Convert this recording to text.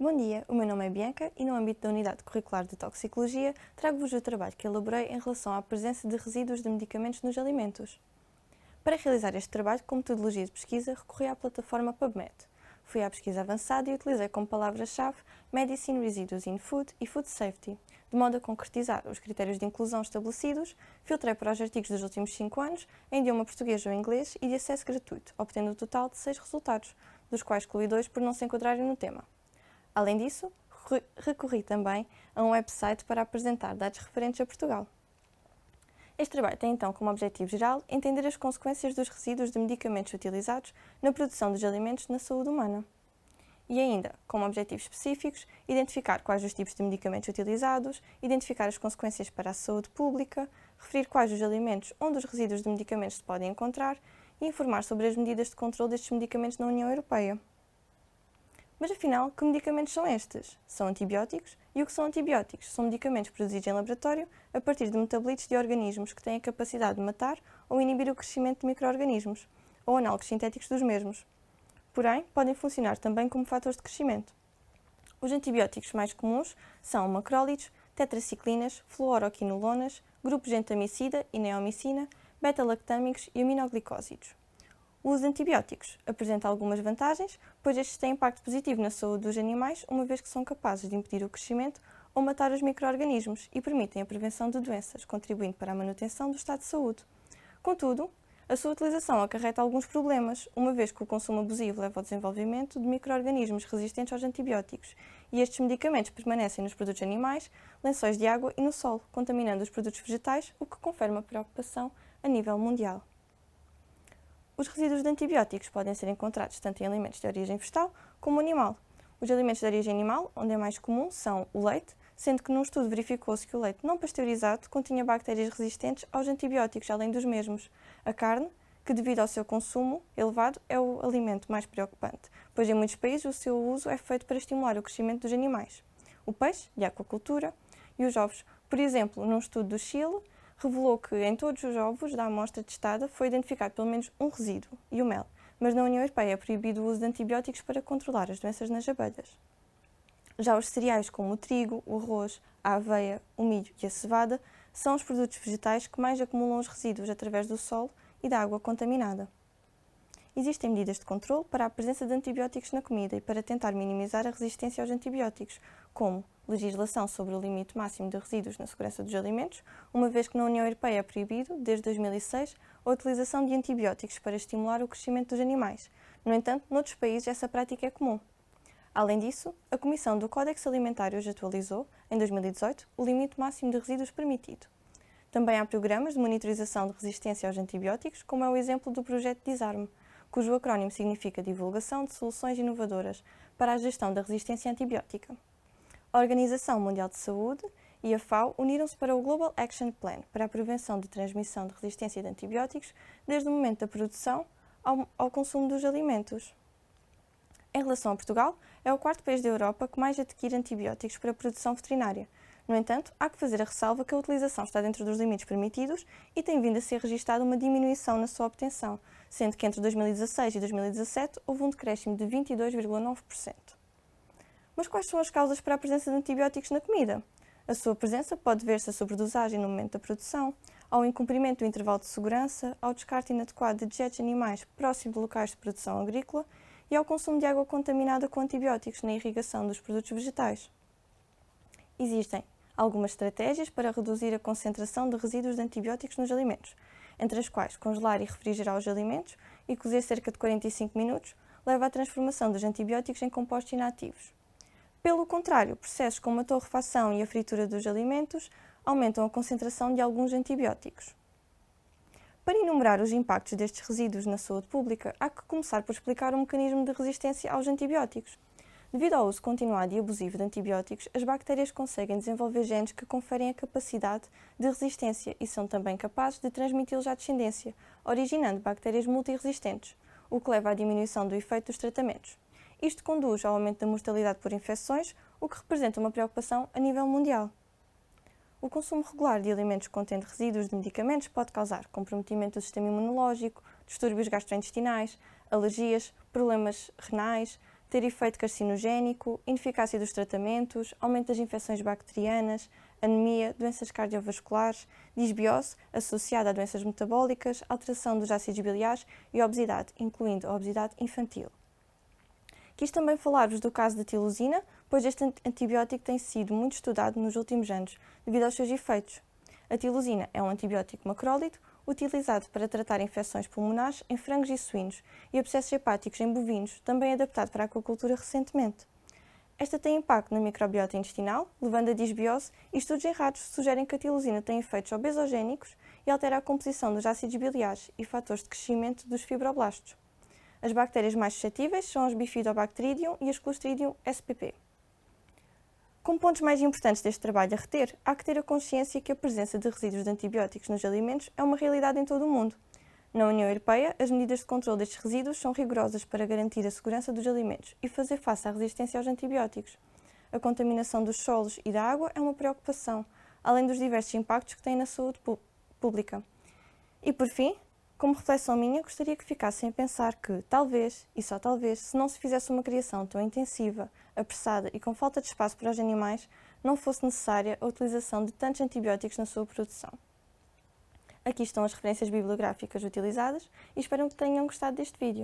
Bom dia, o meu nome é Bianca e no âmbito da Unidade Curricular de Toxicologia trago-vos o trabalho que elaborei em relação à presença de resíduos de medicamentos nos alimentos. Para realizar este trabalho, como metodologia de pesquisa, recorri à plataforma PubMed. Fui à pesquisa avançada e utilizei como palavras-chave Medicine Residues in Food e Food Safety, de modo a concretizar os critérios de inclusão estabelecidos, filtrei para os artigos dos últimos 5 anos, em idioma português ou inglês e de acesso gratuito, obtendo um total de 6 resultados, dos quais excluí 2 por não se enquadrarem no tema. Além disso, recorri também a um website para apresentar dados referentes a Portugal. Este trabalho tem então como objetivo geral entender as consequências dos resíduos de medicamentos utilizados na produção dos alimentos na saúde humana. E ainda, como objetivos específicos, identificar quais os tipos de medicamentos utilizados, identificar as consequências para a saúde pública, referir quais os alimentos onde os resíduos de medicamentos se podem encontrar e informar sobre as medidas de controle destes medicamentos na União Europeia. Mas afinal, que medicamentos são estes? São antibióticos? E o que são antibióticos? São medicamentos produzidos em laboratório a partir de metabolitos de organismos que têm a capacidade de matar ou inibir o crescimento de micro-organismos, ou análogos sintéticos dos mesmos. Porém, podem funcionar também como fatores de crescimento. Os antibióticos mais comuns são macrólidos, tetraciclinas, fluoroquinolonas, grupos gentamicida e neomicina, beta-lactâmicos e aminoglicósidos. O uso de antibióticos apresenta algumas vantagens, pois estes têm impacto positivo na saúde dos animais, uma vez que são capazes de impedir o crescimento ou matar os micro-organismos e permitem a prevenção de doenças, contribuindo para a manutenção do estado de saúde. Contudo, a sua utilização acarreta alguns problemas, uma vez que o consumo abusivo leva ao desenvolvimento de micro-organismos resistentes aos antibióticos, e estes medicamentos permanecem nos produtos animais, lençóis de água e no solo, contaminando os produtos vegetais, o que confere uma preocupação a nível mundial. Os resíduos de antibióticos podem ser encontrados tanto em alimentos de origem vegetal como animal. Os alimentos de origem animal, onde é mais comum, são o leite, sendo que num estudo verificou-se que o leite não pasteurizado continha bactérias resistentes aos antibióticos, além dos mesmos. A carne, que devido ao seu consumo elevado, é o alimento mais preocupante, pois em muitos países o seu uso é feito para estimular o crescimento dos animais. O peixe, de aquacultura, e os ovos. Por exemplo, num estudo do Chile, revelou que em todos os ovos da amostra testada foi identificado pelo menos um resíduo, e o mel, mas na União Europeia é proibido o uso de antibióticos para controlar as doenças nas abelhas. Já os cereais como o trigo, o arroz, a aveia, o milho e a cevada são os produtos vegetais que mais acumulam os resíduos através do solo e da água contaminada. Existem medidas de controle para a presença de antibióticos na comida e para tentar minimizar a resistência aos antibióticos, como legislação sobre o limite máximo de resíduos na segurança dos alimentos, uma vez que na União Europeia é proibido, desde 2006, a utilização de antibióticos para estimular o crescimento dos animais. No entanto, noutros países essa prática é comum. Além disso, a Comissão do Códex Alimentar hoje atualizou, em 2018, o limite máximo de resíduos permitido. Também há programas de monitorização de resistência aos antibióticos, como é o exemplo do projeto DISARM, cujo acrónimo significa Divulgação de Soluções Inovadoras para a Gestão da Resistência Antibiótica. A Organização Mundial de Saúde e a FAO uniram-se para o Global Action Plan para a prevenção de transmissão de resistência de antibióticos desde o momento da produção ao consumo dos alimentos. Em relação a Portugal, é o quarto país da Europa que mais adquire antibióticos para a produção veterinária. No entanto, há que fazer a ressalva que a utilização está dentro dos limites permitidos e tem vindo a ser registada uma diminuição na sua obtenção, sendo que entre 2016 e 2017 houve um decréscimo de 22,9%. Mas quais são as causas para a presença de antibióticos na comida? A sua presença pode ver-se a sobredosagem no momento da produção, ao incumprimento do intervalo de segurança, ao descarte inadequado de dejetos animais próximo de locais de produção agrícola e ao consumo de água contaminada com antibióticos na irrigação dos produtos vegetais. Existem algumas estratégias para reduzir a concentração de resíduos de antibióticos nos alimentos, entre as quais congelar e refrigerar os alimentos e cozer cerca de 45 minutos leva à transformação dos antibióticos em compostos inativos. Pelo contrário, processos como a torrefação e a fritura dos alimentos aumentam a concentração de alguns antibióticos. Para enumerar os impactos destes resíduos na saúde pública, há que começar por explicar o mecanismo de resistência aos antibióticos. Devido ao uso continuado e abusivo de antibióticos, as bactérias conseguem desenvolver genes que conferem a capacidade de resistência e são também capazes de transmiti-los à descendência, originando bactérias multiresistentes, o que leva à diminuição do efeito dos tratamentos. Isto conduz ao aumento da mortalidade por infecções, o que representa uma preocupação a nível mundial. O consumo regular de alimentos contendo resíduos de medicamentos pode causar comprometimento do sistema imunológico, distúrbios gastrointestinais, alergias, problemas renais, ter efeito carcinogénico, ineficácia dos tratamentos, aumento das infecções bacterianas, anemia, doenças cardiovasculares, disbiose associada a doenças metabólicas, alteração dos ácidos biliares e obesidade, incluindo a obesidade infantil. Quis também falar-vos do caso da tilosina, pois este antibiótico tem sido muito estudado nos últimos anos, devido aos seus efeitos. A tilosina é um antibiótico macrólide, utilizado para tratar infecções pulmonares em frangos e suínos e abscessos hepáticos em bovinos, também adaptado para a aquacultura recentemente. Esta tem impacto na microbiota intestinal, levando a disbiose, e estudos em ratos sugerem que a tilosina tem efeitos obesogénicos e altera a composição dos ácidos biliares e fatores de crescimento dos fibroblastos. As bactérias mais suscetíveis são as Bifidobacteridium e as Clostridium spp. Como pontos mais importantes deste trabalho a reter, há que ter a consciência que a presença de resíduos de antibióticos nos alimentos é uma realidade em todo o mundo. Na União Europeia, as medidas de controle destes resíduos são rigorosas para garantir a segurança dos alimentos e fazer face à resistência aos antibióticos. A contaminação dos solos e da água é uma preocupação, além dos diversos impactos que tem na saúde pública. E por fim, como reflexão minha, gostaria que ficassem a pensar que, talvez, e só talvez, se não se fizesse uma criação tão intensiva, apressada e com falta de espaço para os animais, não fosse necessária a utilização de tantos antibióticos na sua produção. Aqui estão as referências bibliográficas utilizadas e espero que tenham gostado deste vídeo.